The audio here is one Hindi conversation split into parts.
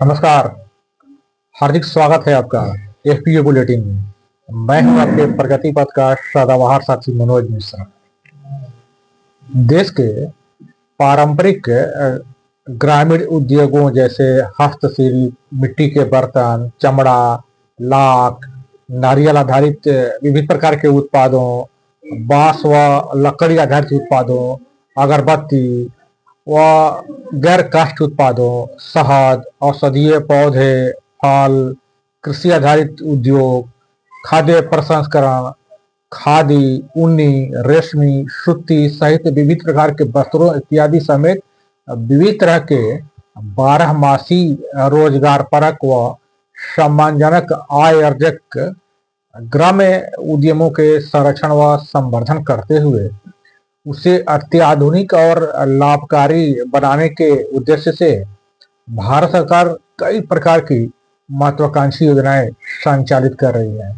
नमस्कार। हार्दिक स्वागत है आपका एफपीओ बुलेटिन में। मैं हूं आपके प्रगति पथ का सदाबहार साथी मनोज मिश्रा। देश के पारंपरिक ग्रामीण उद्योगों जैसे हस्तशिल्प, मिट्टी के बर्तन, चमड़ा, लाख, नारियल आधारित विभिन्न प्रकार के उत्पादों, बांस व लकड़ी आधारित उत्पादों, अगरबत्ती व गैर काष्ठ उत्पादों, शहद, औषधीय पौधे, फल, कृषि आधारित उद्योग, खाद्य प्रसंस्करण, खादी, ऊनी, रेशमी, सूती सहित विविध प्रकार के वस्त्रों इत्यादि समेत विविध तरह के 12 मासी रोजगार परक व सम्मानजनक आय अर्जक ग्राम्य उद्यमों के संरक्षण व संवर्धन करते हुए उसे अत्याधुनिक और लाभकारी बनाने के उद्देश्य से भारत सरकार कई प्रकार की महत्वाकांक्षी योजनाएं संचालित कर रही है।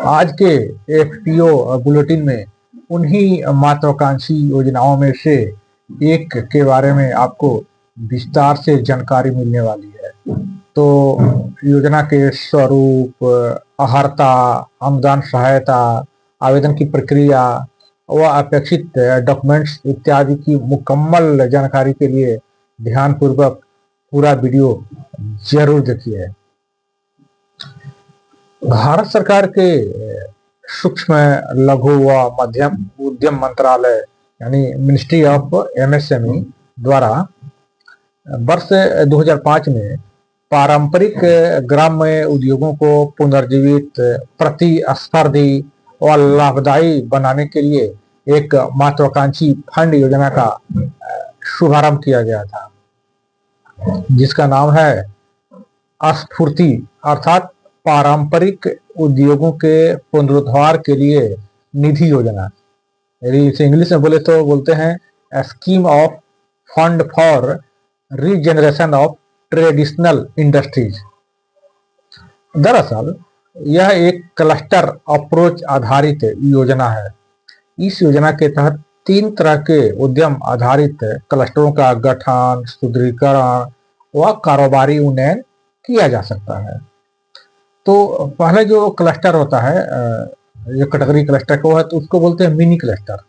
आज के एफपीओ बुलेटिन में उन्हीं महत्वाकांक्षी योजनाओं में से एक के बारे में आपको विस्तार से जानकारी मिलने वाली है। तो योजना के स्वरूप, अर्हता, अनुदान सहायता, आवेदन की प्रक्रिया व अपेक्षित डॉक्यूमेंट्स इत्यादि की मुकम्मल जानकारी के लिए ध्यानपूर्वक पूरा वीडियो जरूर देखिए। भारत सरकार के सूक्ष्म, लघु व मध्यम उद्यम मंत्रालय यानी मिनिस्ट्री ऑफ एमएसएमई द्वारा वर्ष 2005 में पारंपरिक ग्राम्य उद्योगों को पुनर्जीवित, प्रतिस्पर्धी और लाभदायी बनाने के लिए एक महत्वाकांक्षी फंड योजना का शुभारंभ किया गया था, जिसका नाम है स्फूर्ति अर्थात पारंपरिक उद्योगों के पुनरुद्धार के लिए निधि योजना। इसे इंग्लिश में बोले तो बोलते हैं scheme of fund for regeneration of traditional industries. दरअसल यह एक क्लस्टर अप्रोच आधारित योजना है। इस योजना के तहत 3 तरह के उद्यम आधारित क्लस्टरों का गठन, सुदृढ़ीकरण व कारोबारी उन्नयन किया जा सकता है। तो पहले जो क्लस्टर होता है, ये कैटेगरी क्लस्टर को है, तो उसको बोलते हैं मिनी क्लस्टर।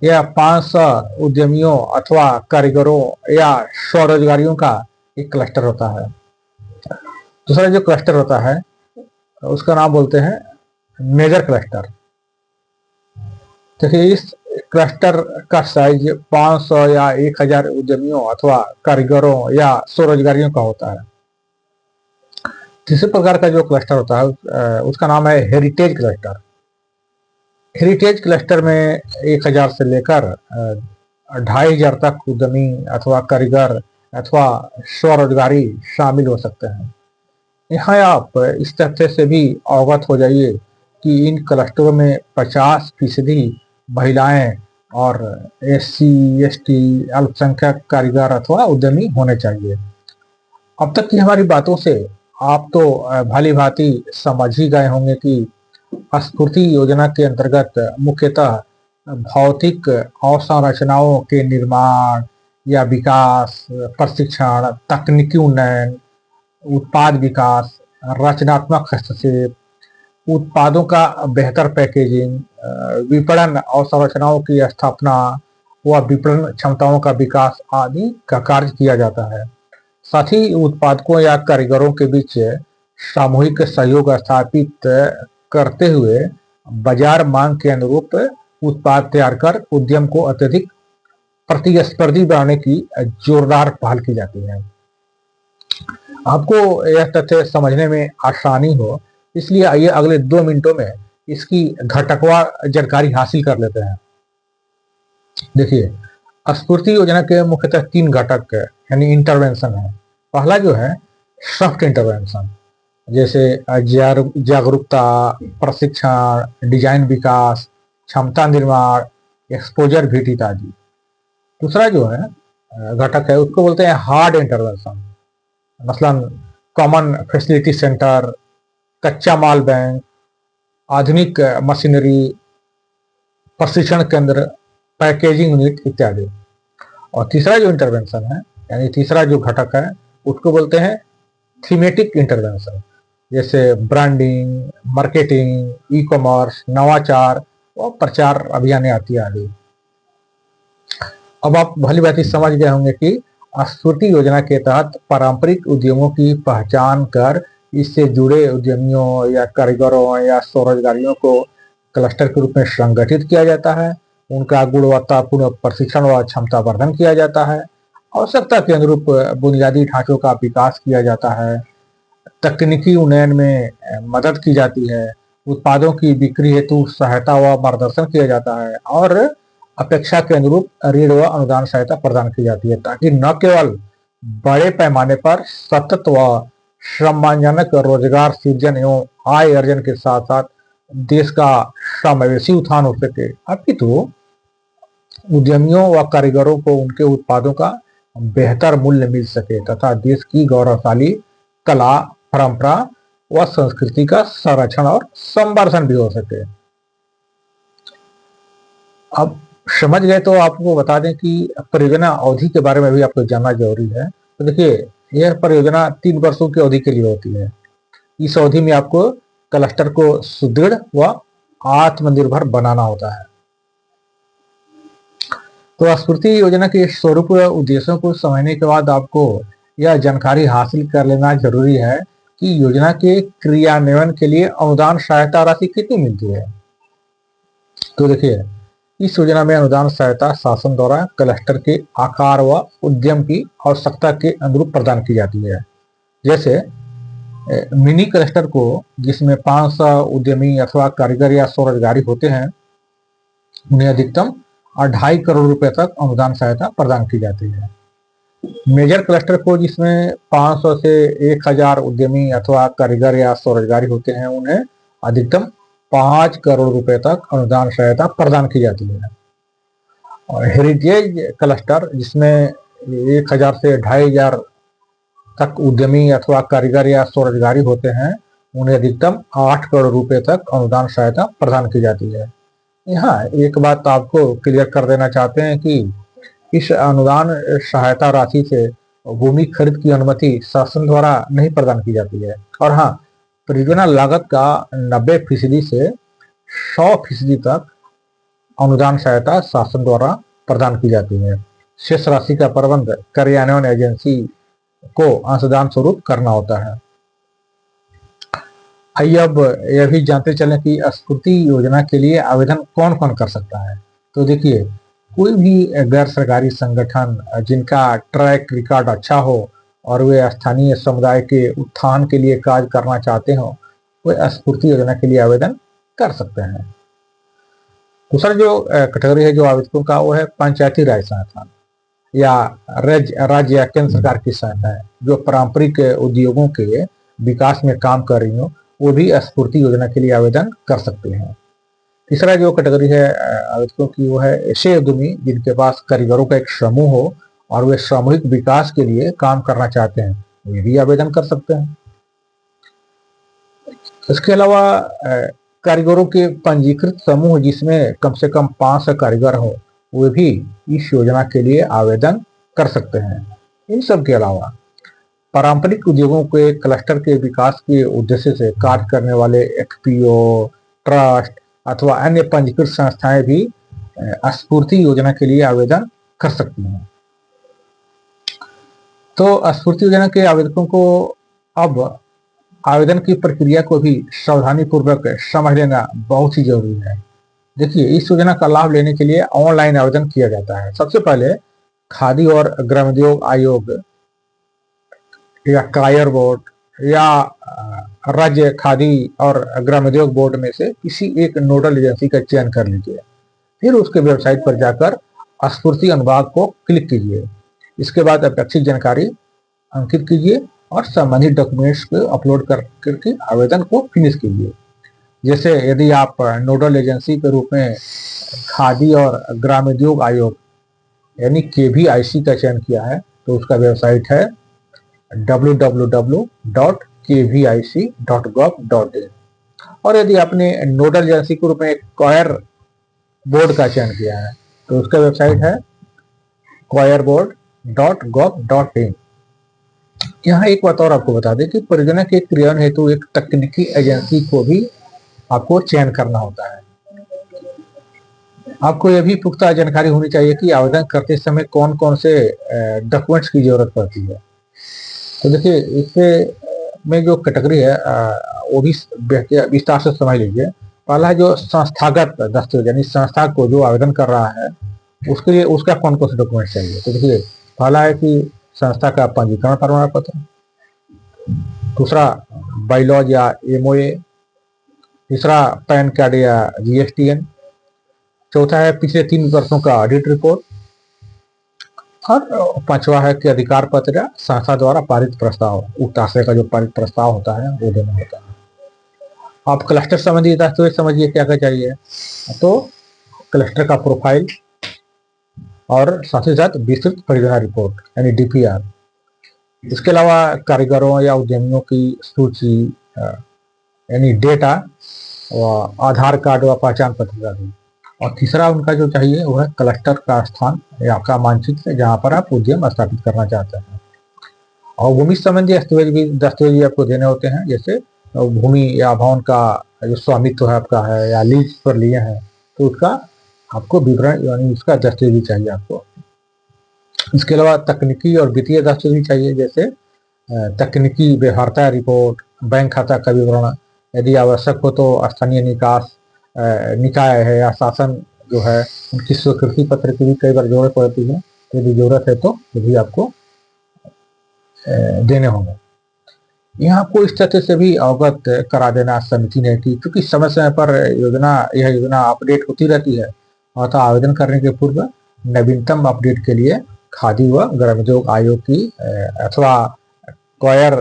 यह 500 उद्यमियों अथवा कारीगरों या स्वरोजगारियों का एक क्लस्टर होता है। दूसरा जो क्लस्टर होता है उसका नाम बोलते हैं मेजर क्लस्टर। देखिए, इस क्लस्टर का साइज 500 या 1000 उद्यमियों अथवा कारीगरों या स्वरोजगारियों का होता है। तीसरे प्रकार का जो क्लस्टर होता है उसका नाम है हेरिटेज क्लस्टर। हेरिटेज क्लस्टर में 1000 से लेकर 2500 तक उद्यमी अथवा कारीगर अथवा स्वरोजगारी शामिल हो सकते हैं। यहाँ आप इस तथ्य से भी अवगत हो जाइए कि इन क्लस्टरों में 50% महिलाएं और SC, ST, अल्पसंख्यक कारीगर अथवा उद्यमी होने चाहिए। अब तक की हमारी बातों से आप तो भली भांति समझ ही गए होंगे कि स्फूर्ति योजना के अंतर्गत मुख्यतः भौतिक अवसंरचनाओं के निर्माण या विकास, प्रशिक्षण, तकनीकी उन्नयन, उत्पाद विकास, रचनात्मक हस्तक्षेप, उत्पादों का बेहतर पैकेजिंग, विपणन अवसंरचनाओं की स्थापना व विपणन क्षमताओं का विकास आदि का कार्य किया जाता है। साथ ही उत्पादकों या कारीगरों के बीच सामूहिक सहयोग स्थापित करते हुए बाजार मांग के अनुरूप उत्पाद तैयार कर उद्यम को अत्यधिक प्रतिस्पर्धी बनाने की जोरदार पहल की जाती है। आपको यह तथ्य समझने में आसानी हो, इसलिए आइए अगले 2 मिनटों में इसकी घटकवार जानकारी हासिल कर लेते हैं। देखिए, स्फूर्ति योजना के मुख्यतः 3 घटक यानी इंटरवेंशन है। पहला जो है सॉफ्ट इंटरवेंशन, जैसे जागरूकता, प्रशिक्षण, डिजाइन विकास, क्षमता निर्माण, एक्सपोजर भीट इत्यादि। दूसरा जो है घटक है उसको बोलते हैं हार्ड इंटरवेंशन, मसलन कॉमन फैसिलिटी सेंटर, कच्चा माल बैंक, आधुनिक मशीनरी, प्रशिक्षण केंद्र, पैकेजिंग यूनिट इत्यादि। और तीसरा जो इंटरवेंशन है यानी तीसरा जो घटक है उसको बोलते हैं थीमेटिक इंटरवेंशन, जैसे ब्रांडिंग, मार्केटिंग, ई कॉमर्स, नवाचार और प्रचार अभियान आती है आदि। अब आप भली भांति समझ गए होंगे कि स्फूर्ति योजना के तहत पारंपरिक उद्यमों की पहचान कर इससे जुड़े उद्यमियों या कारीगरों या स्वरोजगारियों को क्लस्टर के रूप में संगठित किया जाता है। उनका गुणवत्तापूर्ण प्रशिक्षण व क्षमता वर्धन किया जाता है। आवश्यकता के अनुरूप बुनियादी ढांचों का विकास किया जाता है। तकनीकी उन्नयन में मदद की जाती है। उत्पादों की बिक्री हेतु सहायता व मार्गदर्शन किया जाता है और अपेक्षा के अनुरूप ऋण व अनुदान सहायता प्रदान की जाती है, ताकि न केवल बड़े पैमाने पर सतत व सम्मानजनक रोजगार सृजन एवं आय अर्जन के साथ साथ देश का समावेशी उत्थान हो सके, अपितु उद्यमियों व कारीगरों को उनके उत्पादों का बेहतर मूल्य मिल सके तथा देश की गौरवशाली कला, परंपरा व संस्कृति का संरक्षण और संवर्धन भी हो सके। अब समझ गए तो आपको बता दें कि परियोजना अवधि के बारे में भी आपको जानना जरूरी है। तो देखिए, यह परियोजना 3 वर्षों की अवधि के लिए होती है। इस अवधि में आपको क्लस्टर को सुदृढ़ व आत्मनिर्भर बनाना होता है। तो स्फूर्ति योजना के स्वरूप उद्देश्यों को समझने के बाद आपको यह जानकारी हासिल कर लेना जरूरी है कि योजना के क्रियान्वयन के लिए अनुदान सहायता राशि कितनी मिलती है। तो देखिए, इस योजना में अनुदान सहायता शासन द्वारा क्लस्टर के आकार व उद्यम की आवश्यकता के अनुरूप प्रदान की जाती है। जैसे मिनी क्लस्टर को, जिसमें 500 उद्यमी अथवा कारीगर या स्वरोजगारी होते हैं, उन्हें अधिकतम 2.5 करोड़ रुपए तक अनुदान सहायता प्रदान की जाती है। मेजर क्लस्टर को, जिसमें 500 से 1000 उद्यमी अथवा कारीगर या स्वरोजगारी होते हैं, उन्हें अधिकतम 5 करोड़ रुपए तक अनुदान सहायता प्रदान की जाती है। और हेरिटेज क्लस्टर, जिसमें 1000 से 2500 तक उद्यमी अथवा कारीगर या स्वरोजगारी होते हैं, उन्हें अधिकतम 8 करोड़ रुपए तक अनुदान सहायता प्रदान की जाती है। यहाँ एक बात आपको क्लियर कर देना चाहते हैं कि इस अनुदान सहायता राशि से भूमि खरीद की अनुमति शासन द्वारा नहीं प्रदान की जाती है। और हाँ, परियोजना लागत का 90% से 100% तक अनुदान सहायता शासन द्वारा प्रदान की जाती है। शेष राशि का प्रबंध कार्यान्वयन एजेंसी को अंशदान स्वरूप करना होता है। आइए अब यह भी जानते चलें कि स्फूर्ति योजना के लिए आवेदन कौन कौन कर सकता है। तो देखिए, कोई भी गैर सरकारी संगठन जिनका ट्रैक रिकॉर्ड अच्छा हो और वे स्थानीय समुदाय के उत्थान के लिए कार्य करना चाहते हो, वे स्फूर्ति योजना के लिए आवेदन कर सकते हैं। दूसरा जो कैटेगरी है जो आवेदकों का, वो है पंचायती राज संस्थान या राज्य या केंद्र सरकार की सहायता है जो पारंपरिक उद्योगों के विकास में काम कर रही हो, वो भी स्फूर्ति योजना के लिए आवेदन कर सकते हैं। तीसरा जो कैटेगरी है आवेदकों की, वो है ऐसे उद्यमी जिनके पास कारीगरों का एक समूह हो और वे सामूहिक विकास के लिए काम करना चाहते हैं, वे भी आवेदन कर सकते हैं। इसके अलावा कारीगरों के पंजीकृत समूह जिसमें कम से कम 500 कारीगर हो, वे भी इस योजना के लिए आवेदन कर सकते हैं। इन सब के अलावा पारंपरिक उद्योगों के क्लस्टर के विकास के उद्देश्य से कार्य करने वाले एफपीओ, ट्रस्ट अथवा अन्य पंजीकृत संस्थाएं भी स्फूर्ति योजना के लिए आवेदन कर सकती हैं। तो स्फूर्ति योजना के आवेदकों को अब आवेदन की प्रक्रिया को भी सावधानी पूर्वक समझ लेना बहुत ही जरूरी है। देखिए, इस योजना का लाभ लेने के लिए ऑनलाइन आवेदन किया जाता है। सबसे पहले खादी और ग्रामोद्योग आयोग या कायर बोर्ड या राज्य खादी और ग्रामोद्योग बोर्ड में से किसी एक नोडल एजेंसी का चयन कर लीजिए। फिर उसके वेबसाइट पर जाकर स्फूर्ति अनुभाग को क्लिक कीजिए। इसके बाद अपेक्षित जानकारी अंकित कीजिए और संबंधित डॉक्यूमेंट्स को अपलोड करके आवेदन को फिनिश कीजिए। जैसे यदि आप नोडल एजेंसी के रूप में खादी और ग्रामोद्योग आयोग यानी KVIC का चयन किया है, तो उसका वेबसाइट है www.kvic.gov.in। और यदि आपने नोडल एजेंसी के रूप में कायर बोर्ड का चयन किया है, तो उसका वेबसाइट है coirboard.gov.in। यहाँ एक बात और आपको बता दें कि परियोजना के क्रियान्वयन हेतु एक तकनीकी एजेंसी को भी आपको चयन करना होता है। आपको यह भी पुख्ता जानकारी होनी चाहिए कि आवेदन करते समय कौन कौन से डॉक्यूमेंट्स की जरूरत पड़ती है। तो देखिए, इससे में जो कैटेगरी है वो भी विस्तार से समझ लीजिए। पहला जो संस्थागत दस्तावेज, यानी संस्था को जो आवेदन कर रहा है उसके लिए उसका कौन कौन से डॉक्यूमेंट चाहिए। तो देखिए, पहला है कि संस्था का पंजीकरण प्रमाण पत्र, दूसरा बाइलॉज या एमओए, तीसरा पैन कार्ड या जीएसटीएन, चौथा है पिछले 3 वर्षों का ऑडिट रिपोर्ट, और पांचवा है कि अधिकार पत्र या संस्था द्वारा पारित प्रस्ताव, उक्त आशय का जो पारित प्रस्ताव होता है वो देना होता है। आप क्लस्टर संबंधी दस्तावेज समझिए क्या क्या चाहिए। तो क्लस्टर का प्रोफाइल और साथ ही साथ विस्तृत परियोजना रिपोर्ट यानी डीपीआर। इसके अलावा कारीगरों या उद्यमियों की सूची यानी डेटा, और आधार कार्ड व पहचान पत्र का भी। और तीसरा उनका जो चाहिए वो है क्लस्टर का स्थान या आपका मानचित्र जहाँ पर आप उद्यम स्थापित करना चाहते हैं। और भूमि संबंधी दस्तावेज भी आपको देने होते हैं, जैसे भूमि या भवन का जो स्वामित्व है आपका है या लीज पर लिए हैं तो उसका आपको विवरण यानी उसका दस्तावेज भी चाहिए आपको। इसके अलावा तकनीकी और वित्तीय दस्तावेज भी चाहिए, जैसे तकनीकी व्यवहार्यता रिपोर्ट, बैंक खाता का विवरण, यदि आवश्यक हो तो स्थानीय निकाय है या शासन जो है उनकी स्वीकृति पत्र की भी कई बार जरूरत पड़ती है। यदि जरूरत है तो ये भी आपको देने होंगे। यहाँ आपको इस तथ्य से भी अवगत करा देना समिति ने कि क्योंकि समय समय पर यह योजना अपडेट होती रहती है, अतः आवेदन करने के पूर्व नवीनतम अपडेट के लिए खादी व ग्रामोद्योग आयोग की अथवा कॉयर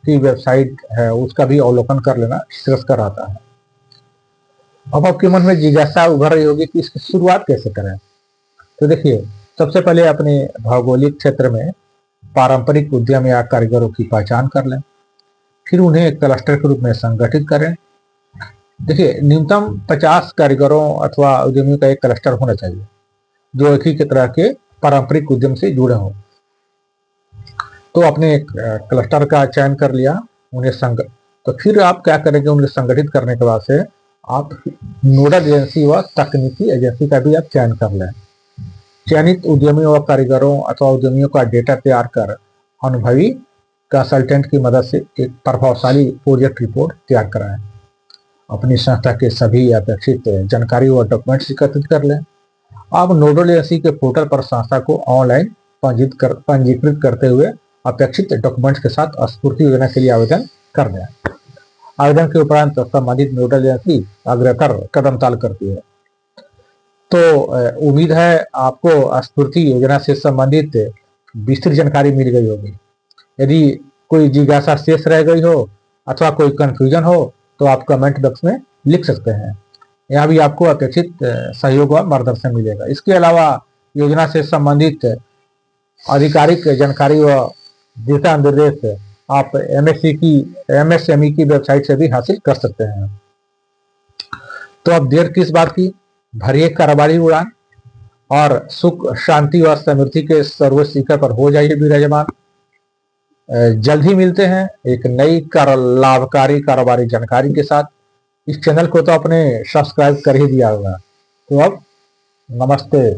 की वेबसाइट है उसका भी अवलोकन कर लेना श्रेयस्कर आता है। अब आपके मन में जिज्ञासा उभर रही होगी कि इसकी शुरुआत कैसे करें। तो देखिए, सबसे पहले अपने भौगोलिक क्षेत्र में पारंपरिक उद्यम या कारीगरों की पहचान कर लें, फिर उन्हें क्लस्टर के रूप में संगठित करें। देखिए, न्यूनतम 50 कारीगरों अथवा उद्यमियों का एक क्लस्टर होना चाहिए जो एक ही तरह के पारंपरिक उद्यम से जुड़े हों। तो आपने एक क्लस्टर का चयन कर लिया, तो फिर आप क्या करेंगे, उन्हें संगठित करने के बाद से आप नोडल एजेंसी व तकनीकी एजेंसी का भी आप चयन कर लें। चयनित उद्यमियों व कारीगरों अथवा उद्यमियों का डेटा तैयार कर अनुभवी कंसल्टेंट की मदद से एक प्रभावशाली प्रोजेक्ट रिपोर्ट तैयार कराएं। अपनी संस्था के सभी अपेक्षित जानकारी व डॉक्यूमेंट्स एकत्रित कर लें। आप नोडल एजेंसी के पोर्टल पर संस्था को ऑनलाइन पंजीकृत करते हुए अपेक्षित डॉक्यूमेंट्स के साथ स्फूर्ति योजना के लिए आवेदन कर दें। आवेदन के उपरांत संबंधित नोडल एजेंसी अग्रतर कदम ताल करती है। तो उम्मीद है आपको स्फूर्ति योजना से संबंधित विस्तृत जानकारी मिल गई होगी। यदि कोई जिज्ञासा शेष रह गई हो अथवा कोई कंफ्यूजन हो तो आप कमेंट बॉक्स में लिख सकते हैं। यहाँ भी आपको अपेक्षित सहयोग व मार्गदर्शन मिलेगा। इसके अलावा योजना से संबंधित आधिकारिक जानकारी व दिशा निर्देश आप एमएसएमई की वेबसाइट से भी हासिल कर सकते हैं। तो अब देर किस बात की, भरिए कारोबारी उड़ान और सुख शांति और समृद्धि के सर्वोच्च शिखर पर हो जाइए विराजमान। जल्द ही मिलते हैं एक नई लाभकारी कारोबारी जानकारी के साथ। इस चैनल को तो आपने सब्सक्राइब कर ही दिया होगा। तो अब नमस्ते।